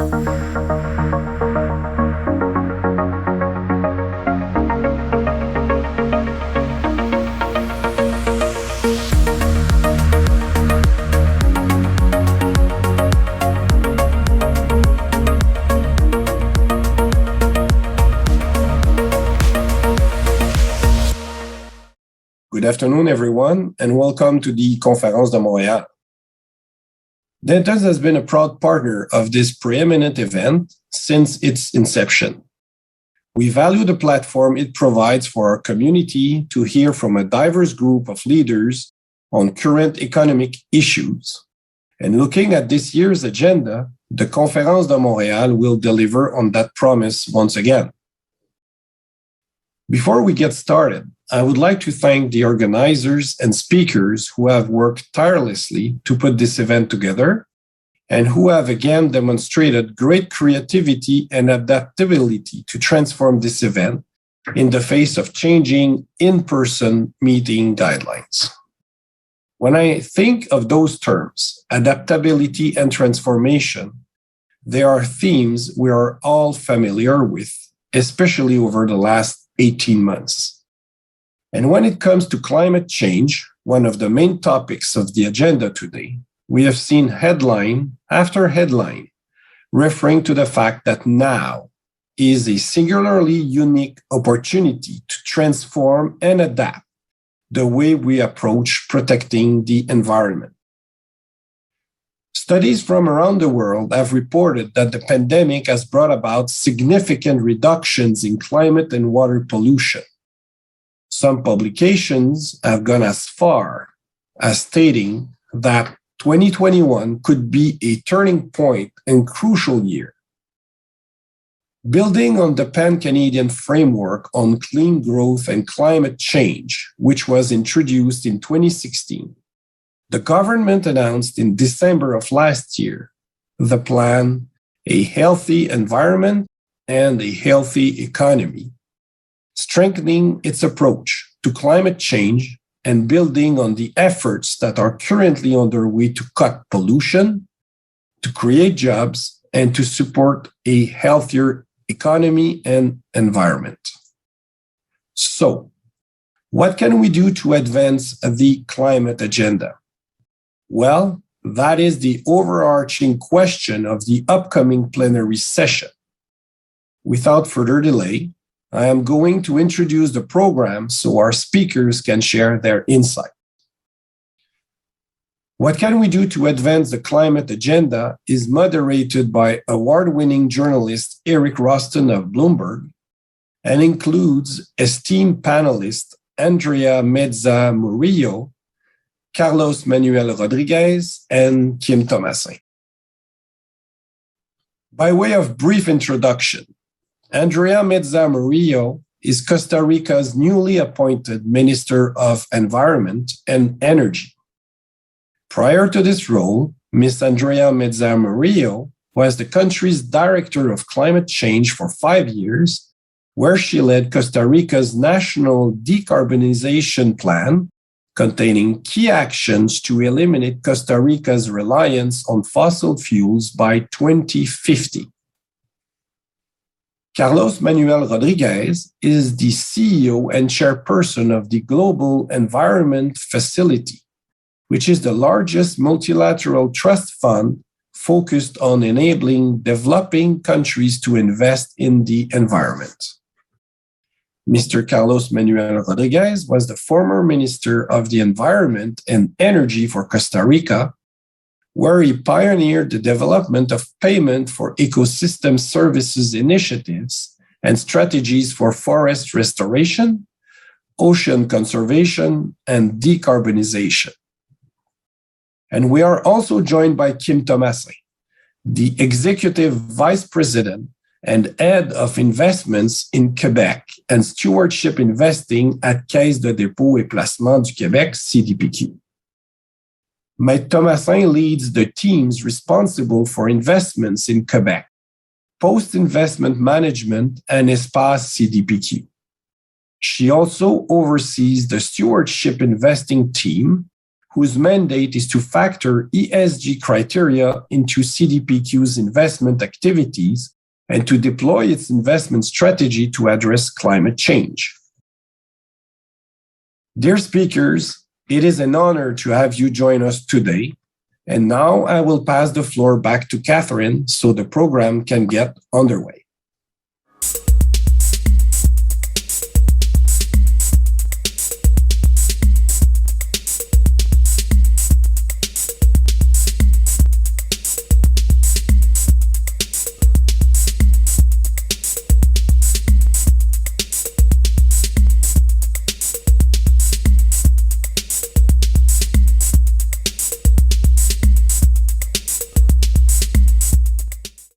Good afternoon, everyone, and welcome to the Conférence de Montréal. Dentons has been a proud partner of this preeminent event since its inception. We value the platform it provides for our community to hear from a diverse group of leaders on current economic issues. And looking at this year's agenda, the Conférence de Montréal will deliver on that promise once again. Before we get started, I would like to thank the organizers and speakers who have worked tirelessly to put this event together and who have again demonstrated great creativity and adaptability to transform this event in the face of changing in-person meeting guidelines. When I think of those terms, adaptability and transformation, they are themes we are all familiar with, especially over the last 18 months. And when it comes to climate change, one of the main topics of the agenda today, we have seen headline after headline referring to the fact that now is a singularly unique opportunity to transform and adapt the way we approach protecting the environment. Studies from around the world have reported that the pandemic has brought about significant reductions in climate and water pollution. Some publications have gone as far as stating that 2021 could be a turning point and crucial year. Building on the Pan-Canadian Framework on Clean Growth and Climate Change, which was introduced in 2016, the government announced in December of last year the plan, A Healthy Environment and a Healthy Economy, strengthening its approach to climate change and building on the efforts that are currently underway to cut pollution, to create jobs, and to support a healthier economy and environment. So, what can we do to advance the climate agenda? Well, that is the overarching question of the upcoming plenary session. Without further delay, I am going to introduce the program so our speakers can share their insight. What can we do to advance the climate agenda is moderated by award-winning journalist Eric Roston of Bloomberg and includes esteemed panelists Andrea Meza Murillo, Carlos Manuel Rodriguez, and Kim Thomasin. By way of brief introduction, Andrea Meza Murillo is Costa Rica's newly appointed Minister of Environment and Energy. Prior to this role, Ms. Andrea Meza Murillo was the country's Director of Climate Change for 5 years, where she led Costa Rica's national decarbonization plan, containing key actions to eliminate Costa Rica's reliance on fossil fuels by 2050. Carlos Manuel Rodriguez is the CEO and chairperson of the Global Environment Facility, which is the largest multilateral trust fund focused on enabling developing countries to invest in the environment. Mr. Carlos Manuel Rodriguez was the former Minister of the Environment and Energy for Costa Rica, where he pioneered the development of payment for ecosystem services initiatives and strategies for forest restoration, ocean conservation, and decarbonization. And we are also joined by Kim Thomasin, the Executive Vice President and Head of Investments in Quebec and Stewardship Investing at Caisse de dépôt et placement du Québec, CDPQ. Mike Thomasin leads the teams responsible for investments in Quebec, post-investment management, and Espace CDPQ. She also oversees the Stewardship Investing team, whose mandate is to factor ESG criteria into CDPQ's investment activities and to deploy its investment strategy to address climate change. Dear speakers, it is an honor to have you join us today. And now I will pass the floor back to Catherine so the program can get underway.